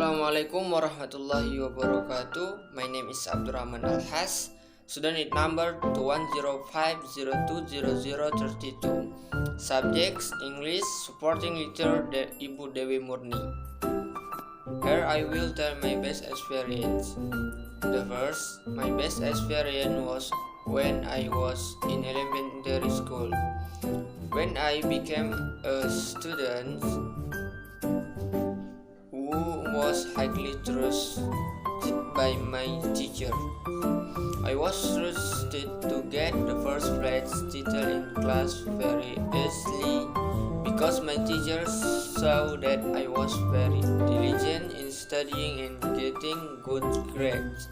Assalamualaikum warahmatullahi wabarakatuh. My name is Abdurrahman Al Haz. Student number 215020032. Subjects English, supporting letter Ibu Dewi Murni. Here I will tell my best experience. The first, my best experience was when I was in elementary school. When I became a student who was highly trusted by my teacher. I was trusted to get the first place title in class very easily because my teacher saw that I was very diligent in studying and getting good grades.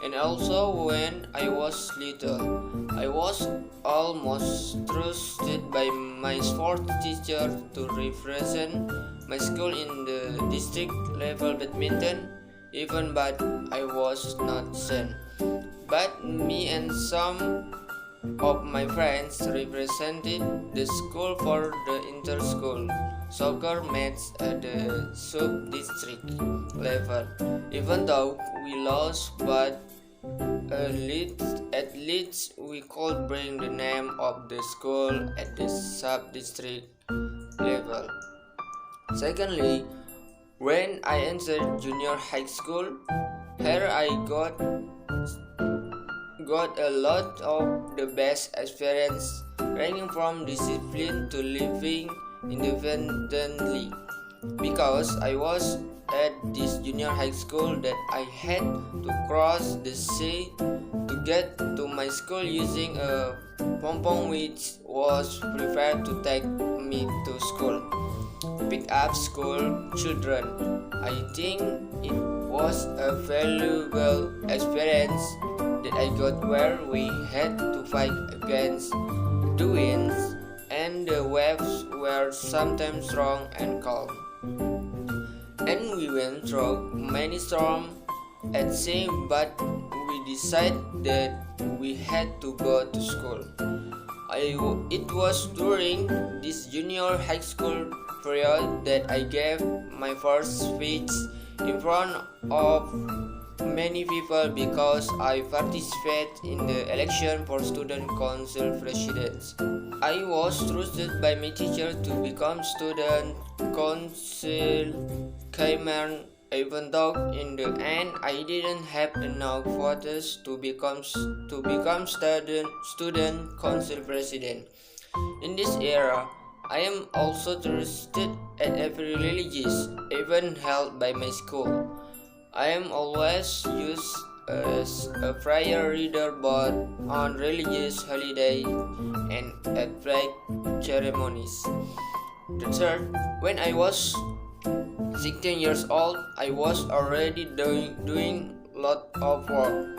And also when I was little, I was almost trusted by my sport teacher to represent my school in the district level badminton, even but I was not sent. But me and some of my friends represented the school for the inter-school soccer match at the sub-district level. Even though we lost, but at least we could bring the name of the school at the sub-district level. Secondly, when I entered junior high school, here I got a lot of the best experience, ranging from discipline to living independently. Because I was at this junior high school that I had to cross the sea to get to my school using a pom-pom which was prepared to take me to school. Pick up school children. I think it was a valuable experience that I got where we had to fight against the winds and the waves were sometimes strong and calm. And we went through many storms at sea, but we decided that we had to go to school. It was during this junior high school period that I gave my first speech in front of many people because I participated in the election for student council presidents. I was trusted by my teacher to become student council chairman, even though in the end I didn't have enough voters to become student council president. In this era, I am also trusted at every religious event held by my school. I am always used as a prayer reader both on religious holidays and at flag ceremonies. The third, when I was 16 years old, I was already doing lot of work,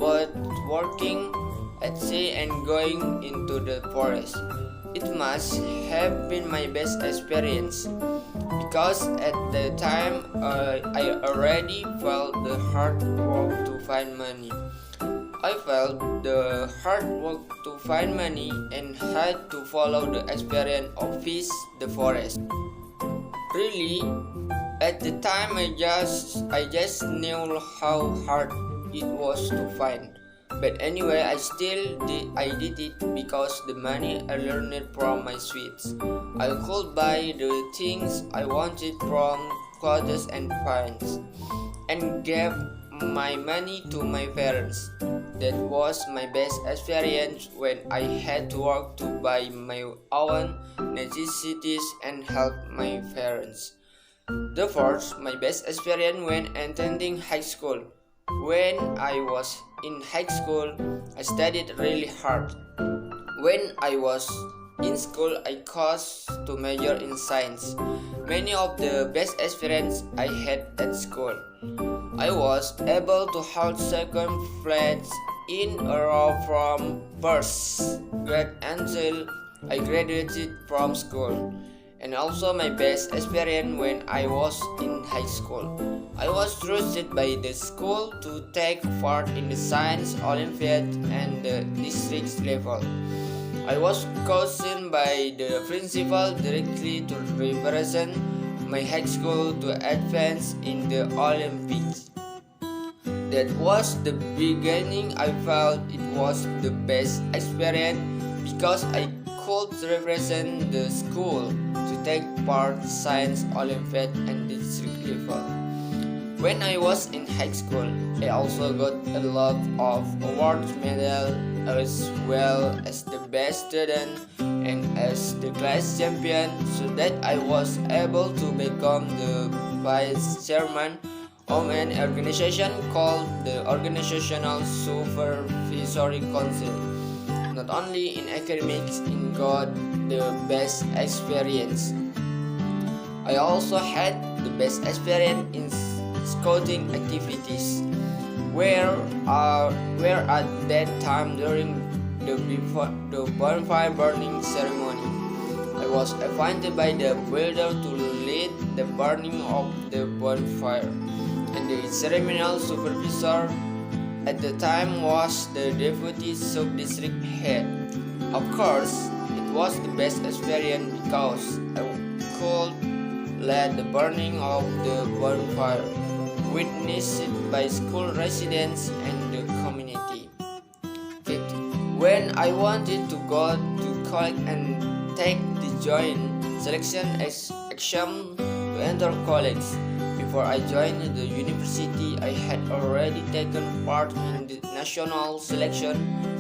but working at sea and going into the forest. It must have been my best experience because at the time I already felt the hard work to find money. I felt the hard work to find money and had to follow the experience of fish the forest. Really, at the time I just knew how hard it was to find. But anyway, I did it because the money I learned from my sweets. I could buy the things I wanted from clothes and pants, and gave my money to my parents. That was my best experience when I had to work to buy my own necessities and help my parents. The fourth, my best experience when attending high school. When I was in high school, I studied really hard. When I was in school, I chose to major in science. Many of the best experience I had at school. I was able to hold second place in a row from first grade until I graduated from school. And also my best experience when I was in high school. I was trusted by the school to take part in the science Olympiad and the district level. I was chosen by the principal directly to represent my high school to advance in the Olympics. That was the beginning. I felt it was the best experience because I could represent the school to take part science Olympiad and district level. When I was in high school, I also got a lot of awards medals as well as the best student and as the class champion, so that I was able to become the vice chairman of an organization called the Organizational Supervisory Council. Not only in academics, in got the best experience. I also had the best experience in scouting activities, where at that time during the bonfire burning ceremony, I was appointed by the builder to lead the burning of the bonfire, and the ceremonial supervisor at the time was the deputy sub-district head. Of course, it was the best experience because I could lead the burning of the bonfire, witnessed by school residents and the community. 50. When I wanted to go to college and take the joint selection exam to enter college, before I joined the university, I had already taken part in the national selection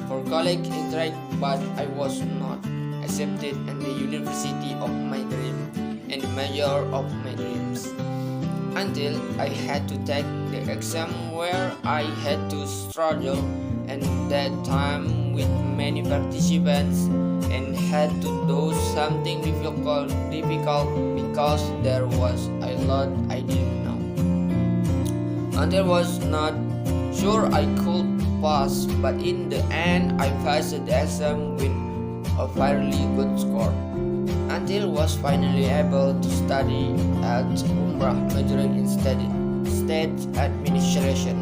for college intake, but I was not accepted in the university of my dream and the major of my dreams, until I had to take the exam where I had to struggle and that time with many participants and had to do something difficult because there was a lot I didn't know. And I was not sure I could pass, but in the end I passed the exam with a fairly good score, until was finally able to study at Umrah, majoring in state administration.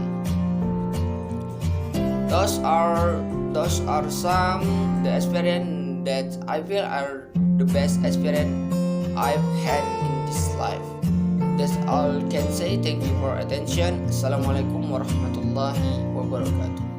Those are some the experience that I feel are the best experience I've had in this life. That's all I can say. Thank you for attention. Assalamualaikum warahmatullahi wabarakatuh.